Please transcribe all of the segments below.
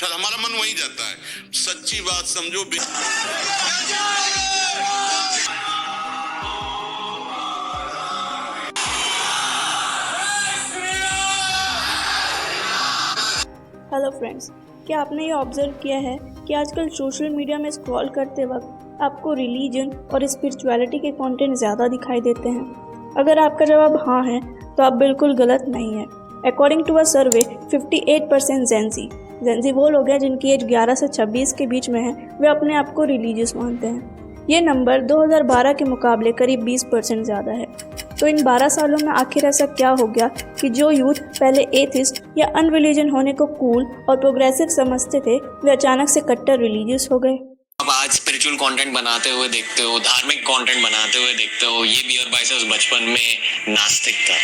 हमारा मन वहीं जाता है। सच्ची बात समझो। हेलो फ्रेंड्स, क्या आपने ये ऑब्जर्व किया है कि आजकल सोशल मीडिया में स्क्रॉल करते वक्त आपको रिलीजन और स्पिरिचुअलिटी के कंटेंट ज़्यादा दिखाई देते हैं? अगर आपका जवाब हाँ है तो आप बिल्कुल गलत नहीं है। According to a survey 58% Gen Z वो लोग हैं जिनकी एज 11 से 26 के बीच में है, वे अपने आप को रिलीजियस मानते हैं। ये नंबर 2012 के मुकाबले करीब 20% ज़्यादा है। तो इन 12 सालों में आखिर ऐसा क्या हो गया कि जो यूथ पहले एथिस्ट या अनरिलीजन होने को कूल और प्रोग्रेसिव समझते थे, वे अचानक से कट्टर रिलीजियस हो गए। अब आज स्पिरिचुअल कंटेंट बनाते हुए देखते हो, धार्मिक कंटेंट बनाते हुए देखते हो। ये बियर बाइसेप्स बचपन में नास्तिक था।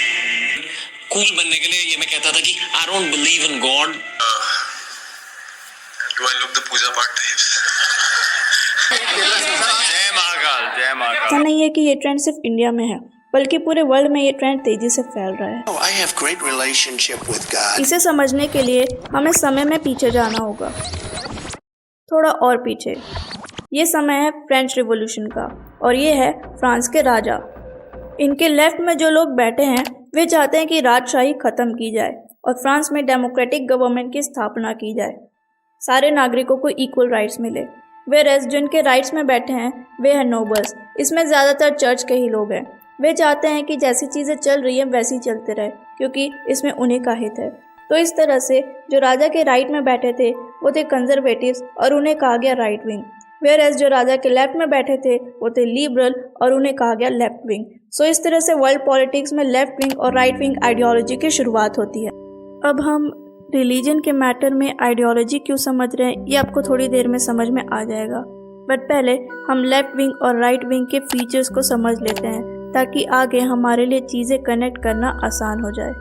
कूल बनने के लिए ये मैं कहता था कि I don't believe in God. Do I look the puja path types? जय महाकाल, जय महाकाल। ऐसा नहीं है कि ये ट्रेंड सिर्फ इंडिया में है, बल्कि पूरे वर्ल्ड में ये ट्रेंड तेजी से फैल रहा है। I have great relationship with God. इसे समझने के लिए हमें समय में पीछे जाना होगा, थोड़ा और पीछे। ये समय है फ्रेंच रिवॉल्यूशन का और ये है फ्रांस के राजा। इनके लेफ्ट में जो लोग बैठे हैं वे चाहते हैं कि राजशाही खत्म की जाए और फ्रांस में डेमोक्रेटिक गवर्नमेंट की स्थापना की जाए, सारे नागरिकों को इक्वल राइट्स मिले। वे जिनके राइट्स में बैठे हैं वे हैं नोबल्स। इसमें ज़्यादातर चर्च के ही लोग हैं। वे चाहते हैं कि जैसी चीज़ें चल रही हैं वैसी चलते रहे, क्योंकि इसमें उन्हीं का हित है। तो इस तरह से जो राजा के राइट में बैठे थे वो थे कंजर्वेटिव्स और उन्हें कहा गया राइट विंग, वेयर जो राजा के लेफ्ट में बैठे थे वो थे लिबरल और उन्हें कहा गया लेफ्ट विंग। सो इस तरह से वर्ल्ड पॉलिटिक्स में लेफ्ट विंग और राइट विंग आइडियोलॉजी की शुरुआत होती है। अब हम रिलीजन के मैटर में आइडियोलॉजी क्यों समझ रहे हैं ये आपको थोड़ी देर में समझ में आ जाएगा, बट पहले हम लेफ्ट विंग और राइट विंग के फीचर्स को समझ लेते हैं ताकि आगे हमारे लिए चीज़ें कनेक्ट करना आसान हो जाए।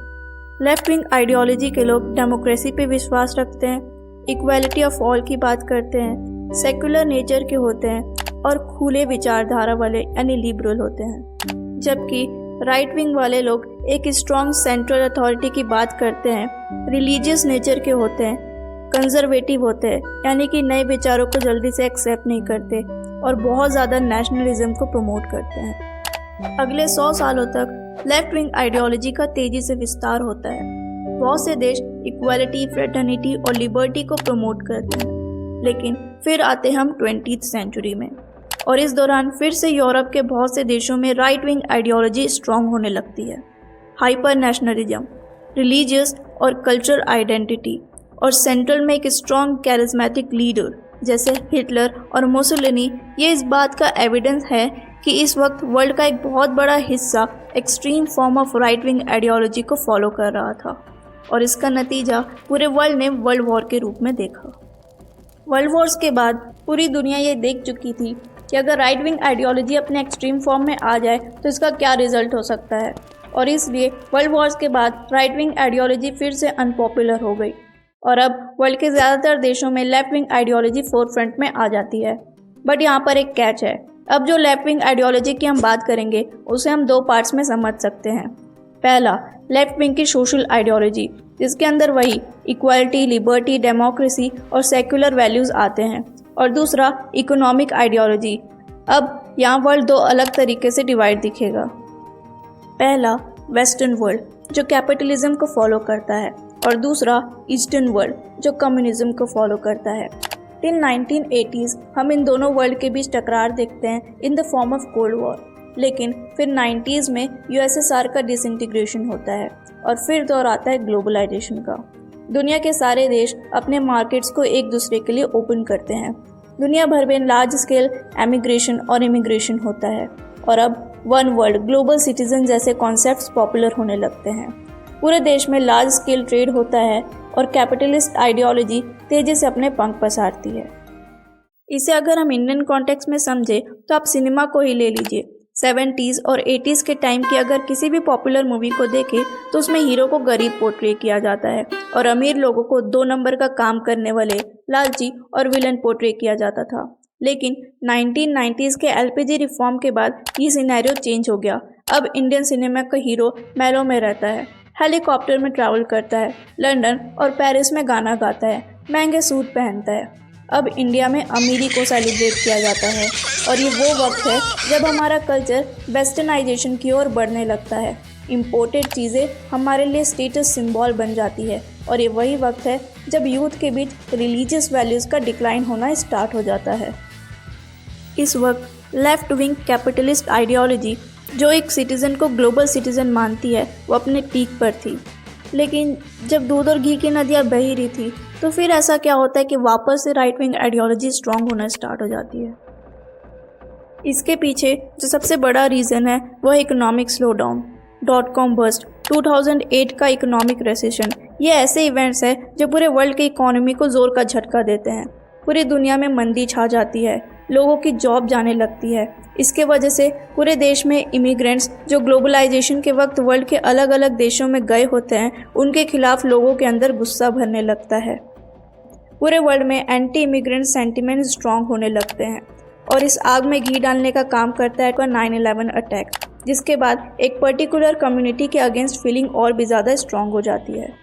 लेफ्ट विंग आइडियोलॉजी के लोग डेमोक्रेसी पे विश्वास रखते हैं, इक्वालिटी ऑफ ऑल की बात करते हैं, सेक्युलर नेचर के होते हैं और खुले विचारधारा वाले यानी लिबरल होते हैं। जबकि राइट विंग वाले लोग एक स्ट्रॉन्ग सेंट्रल अथॉरिटी की बात करते हैं, रिलीजियस नेचर के होते हैं, कंजर्वेटिव होते हैं यानी कि नए विचारों को जल्दी से एक्सेप्ट नहीं करते और बहुत ज़्यादा नेशनलिज्म को प्रमोट करते हैं। अगले 100 सालों तक लेफ्ट विंग आइडियोलॉजी का तेजी से विस्तार होता है। बहुत से देश इक्वालिटी, फ्रेटर्निटी और लिबर्टी को प्रमोट करते हैं। लेकिन फिर आते हम 20th सेंचुरी में और इस दौरान फिर से यूरोप के बहुत से देशों में राइट विंग आइडियोलॉजी स्ट्रॉन्ग होने लगती है। हाइपर नेशनलिज्म, रिलीजियस और कल्चरल आइडेंटिटी और सेंट्रल में एक स्ट्रॉन्ग कैरिज्मेटिक लीडर जैसे हिटलर और मुसोलिनी, ये इस बात का एविडेंस है कि इस वक्त वर्ल्ड का एक बहुत बड़ा हिस्सा extreme form of right wing ideology को फॉलो कर रहा था और इसका नतीजा पूरे वर्ल्ड ने वर्ल्ड वॉर के रूप में देखा। वर्ल्ड वॉर्स के बाद पूरी दुनिया ये देख चुकी थी कि अगर राइट विंग आइडियोलॉजी अपने एक्सट्रीम फॉर्म में आ जाए तो इसका क्या रिजल्ट हो सकता है, और इसलिए वर्ल्ड वॉर्स के बाद राइट विंग आइडियोलॉजी फिर से अनपॉपुलर हो गई और अब वर्ल्ड के ज़्यादातर देशों में लेफ्ट विंग आइडियोलॉजी फोरफ्रंट में आ जाती है। बट यहाँ पर एक कैच है। अब जो लेफ्ट विंग आइडियोलॉजी की हम बात करेंगे उसे हम 2 पार्ट्स में समझ सकते हैं। पहला, लेफ्ट विंग की सोशल आइडियोलॉजी, जिसके अंदर वही इक्वालिटी, लिबर्टी, डेमोक्रेसी और सेक्युलर वैल्यूज़ आते हैं, और दूसरा इकोनॉमिक आइडियोलॉजी। अब यहाँ वर्ल्ड 2 अलग तरीके से डिवाइड दिखेगा। पहला, वेस्टर्न वर्ल्ड जो कैपिटलिज्म को फॉलो करता है, और दूसरा ईस्टर्न वर्ल्ड जो कम्युनिज्म को फॉलो करता है। टिल 1980s हम इन दोनों वर्ल्ड के बीच टकरार देखते हैं in the form of cold war. लेकिन फिर 90s में यूएसएसआर का डिसइंटीग्रेशन होता है और फिर दौर आता है ग्लोबलाइजेशन का। दुनिया के सारे देश अपने मार्केट्स को एक दूसरे के लिए ओपन करते हैं। दुनिया भर में लार्ज स्केल एमिग्रेशन और इमिग्रेशन होता है और अब वन वर्ल्ड, ग्लोबल सिटीजन जैसे कॉन्सेप्ट्स पॉपुलर होने लगते हैं। पूरे देश में लार्ज स्केल ट्रेड होता है और कैपिटलिस्ट आइडियोलॉजी तेजी से अपने पंख पसारती है। इसे अगर हम इंडियन कॉन्टेक्स्ट में समझे तो आप सिनेमा को ही ले लीजिए। 70s और 80s के टाइम की अगर किसी भी पॉपुलर मूवी को देखें तो उसमें हीरो को गरीब पोर्ट्रे किया जाता है और अमीर लोगों को 2 नंबर का काम करने वाले, लालची और विलन पोर्ट्रे किया जाता था। लेकिन 1990s के एलपीजी रिफॉर्म के बाद ये सिनेरियो चेंज हो गया। अब इंडियन सिनेमा का हीरो महलों में रहता है, हेलीकॉप्टर में ट्रैवल करता है, लंदन और पेरिस में गाना गाता है, महंगे सूट पहनता है। अब इंडिया में अमीरी को सेलिब्रेट किया जाता है और ये वो वक्त है जब हमारा कल्चर वेस्टर्नाइजेशन की ओर बढ़ने लगता है। इम्पोर्टेड चीज़ें हमारे लिए स्टेटस सिंबल बन जाती है और ये वही वक्त है जब यूथ के बीच रिलीजियस वैल्यूज़ का डिक्लाइन होना स्टार्ट हो जाता है। इस वक्त लेफ्ट विंग कैपिटलिस्ट आइडियोलॉजी जो एक सिटीज़न को ग्लोबल सिटीज़न मानती है वो अपने पीक पर थी। लेकिन जब दूध और घी की नदियाँ बह ही रही थी तो फिर ऐसा क्या होता है कि वापस से राइट विंग आइडियोलॉजी स्ट्रॉन्ग होना स्टार्ट हो जाती है। इसके पीछे जो सबसे बड़ा रीज़न है वह economic slowdown, .com bust, 2008 का इकोनॉमिक रेसेशन। ये ऐसे इवेंट्स हैं जो पूरे वर्ल्ड की इकोनॉमी को ज़ोर का झटका देते हैं। पूरी दुनिया में मंदी छा जाती है, लोगों की जॉब जाने लगती है। इसके वजह से पूरे देश में इमिग्रेंट्स जो ग्लोबलाइजेशन के वक्त वर्ल्ड के अलग अलग देशों में गए होते हैं उनके खिलाफ लोगों के अंदर गुस्सा भरने लगता है। पूरे वर्ल्ड में एंटी इमिग्रेंट सेंटिमेंट स्ट्रॉन्ग होने लगते हैं और इस आग में घी डालने का काम करता है 9/11 अटैक, जिसके बाद एक पर्टिकुलर कम्युनिटी के अगेंस्ट फीलिंग और भी ज़्यादा स्ट्रॉन्ग हो जाती है।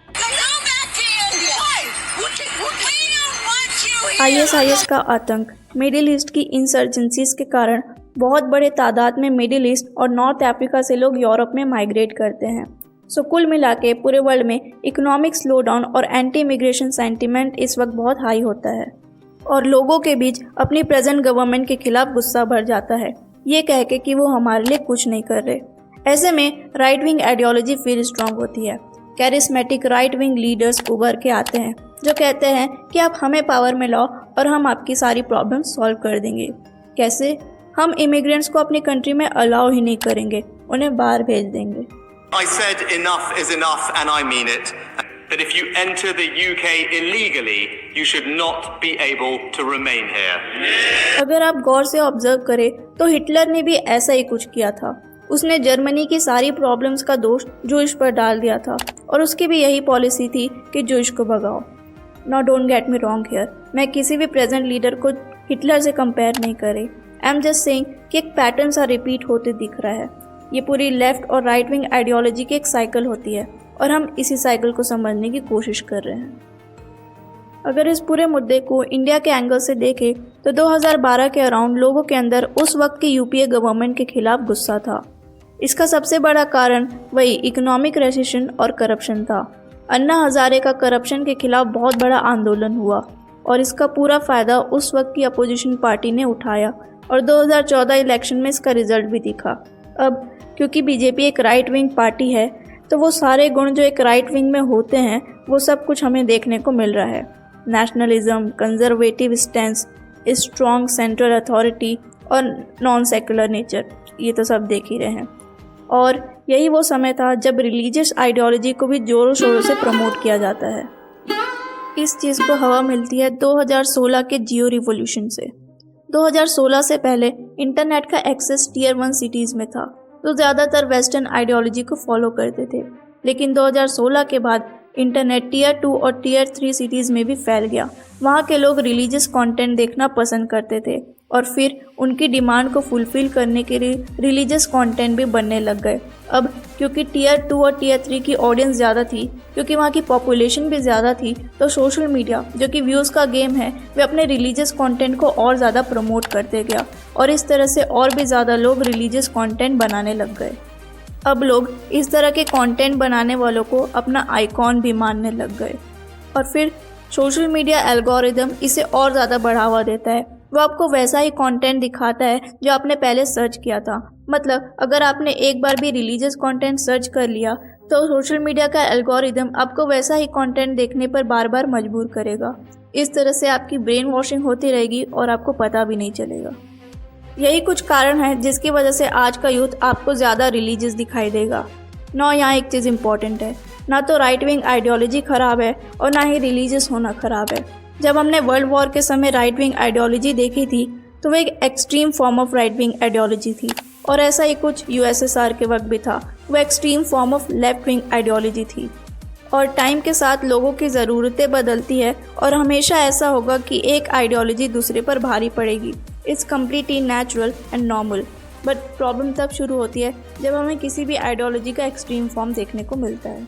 ISIS का आतंक, मिडिल ईस्ट की इंसर्जेंसीज के कारण बहुत बड़े तादाद में मिडिल ईस्ट और नॉर्थ अफ्रीका से लोग यूरोप में माइग्रेट करते हैं। सो कुल मिला के पूरे वर्ल्ड में इकोनॉमिक स्लो डाउन और एंटी इमिग्रेशन सेंटिमेंट इस वक्त बहुत हाई होता है और लोगों के बीच अपनी प्रेजेंट गवर्नमेंट के खिलाफ गुस्सा भर जाता है, ये कह के कि वो हमारे लिए कुछ नहीं कर रहे। ऐसे में राइट विंग आइडियोलॉजी फिर स्ट्रॉन्ग होती है। कैरिस्मेटिक राइट विंग लीडर्स उभर के आते हैं जो कहते हैं कि आप हमें पावर में लाओ और हम आपकी सारी प्रॉब्लम सॉल्व कर देंगे। कैसे? हम इमिग्रेंट्स को अपनी कंट्री में अलाउ ही नहीं करेंगे, उन्हें बाहर भेज देंगे। I said enough is enough and I mean it. That if you enter the UK illegally, you should not be able to remain here. अगर आप गौर से ऑब्जर्व करें तो हिटलर ने भी ऐसा ही कुछ किया था। उसने जर्मनी की सारी प्रॉब्लम्स का दोष जूइश पर डाल दिया था और उसकी भी यही पॉलिसी थी कि जूइश को भगाओ। Now don't get me wrong here, मैं किसी भी प्रेजेंट लीडर को हिटलर से कंपेयर नहीं करे। आई एम जस्ट सेइंग कि एक पैटर्न सा रिपीट होते दिख रहा है। ये पूरी लेफ्ट और राइट विंग आइडियोलॉजी की एक साइकिल होती है और हम इसी साइकिल को समझने की कोशिश कर रहे हैं। अगर इस पूरे मुद्दे को इंडिया के एंगल से देखें तो 2012 के अराउंड लोगों के अंदर उस वक्त की यूपीए गवर्नमेंट के खिलाफ गुस्सा था। इसका सबसे बड़ा कारण वही इकोनॉमिक रेसेशन और करप्शन था। अन्ना हजारे का करप्शन के खिलाफ बहुत बड़ा आंदोलन हुआ और इसका पूरा फ़ायदा उस वक्त की अपोजिशन पार्टी ने उठाया और 2014 इलेक्शन में इसका रिजल्ट भी दिखा। अब क्योंकि बीजेपी एक राइट विंग पार्टी है तो वो सारे गुण जो एक राइट विंग में होते हैं वो सब कुछ हमें देखने को मिल रहा है। Nationalism, conservative stance, strong central authority और नॉन सेकुलर नेचर, ये तो सब देख ही रहे हैं। और यही वो समय था जब रिलीजियस आइडियोलॉजी को भी ज़ोरों शोरों से प्रमोट किया जाता है। इस चीज़ को हवा मिलती है 2016 के जियो रिवॉल्यूशन से। 2016 से पहले इंटरनेट का एक्सेस टियर 1 सिटीज़ में था तो ज़्यादातर वेस्टर्न आइडियोलॉजी को फॉलो करते थे, लेकिन 2016 के बाद इंटरनेट टियर 2 और टियर 3 सिटीज़ में भी फैल गया। वहाँ के लोग रिलीजियस कंटेंट देखना पसंद करते थे और फिर उनकी डिमांड को फुलफ़िल करने के लिए रिलीजियस कंटेंट भी बनने लग गए। अब क्योंकि टियर 2 और टियर 3 की ऑडियंस ज़्यादा थी, क्योंकि वहाँ की पॉपुलेशन भी ज़्यादा थी, तो सोशल मीडिया जो कि व्यूज़ का गेम है वे अपने रिलीजियस कंटेंट को और ज़्यादा प्रमोट करते गया और इस तरह से और भी ज़्यादा लोग रिलीजियस कंटेंट बनाने लग गए। अब लोग इस तरह के कंटेंट बनाने वालों को अपना आइकॉन भी मानने लग गए और फिर सोशल मीडिया एल्गोरिदम इसे और ज़्यादा बढ़ावा देता है। वो आपको वैसा ही कंटेंट दिखाता है जो आपने पहले सर्च किया था। मतलब अगर आपने एक बार भी रिलीजियस कंटेंट सर्च कर लिया तो सोशल मीडिया का एल्गोरिदम आपको वैसा ही कंटेंट देखने पर बार बार मजबूर करेगा। इस तरह से आपकी ब्रेन वॉशिंग होती रहेगी और आपको पता भी नहीं चलेगा। यही कुछ कारण है जिसकी वजह से आज का यूथ आपको ज़्यादा रिलीजियस दिखाई देगा। ना यहाँ एक चीज़ इम्पॉर्टेंट है, ना तो राइट विंग आइडियोलॉजी ख़राब है और ना ही रिलीजियस होना ख़राब है। जब हमने वर्ल्ड वॉर के समय राइट विंग आइडियोलॉजी देखी थी तो वो एक extreme form of right wing ideology थी और ऐसा ही कुछ USSR के वक्त भी था। वो extreme form of left wing ideology थी और टाइम के साथ लोगों की ज़रूरतें बदलती है और हमेशा ऐसा होगा कि एक आइडियोलॉजी दूसरे पर भारी पड़ेगी। It's completely natural and normal. But problem तब शुरू होती है जब हमें किसी भी आइडियोलॉजी का एक्सट्रीम फॉर्म देखने को मिलता है।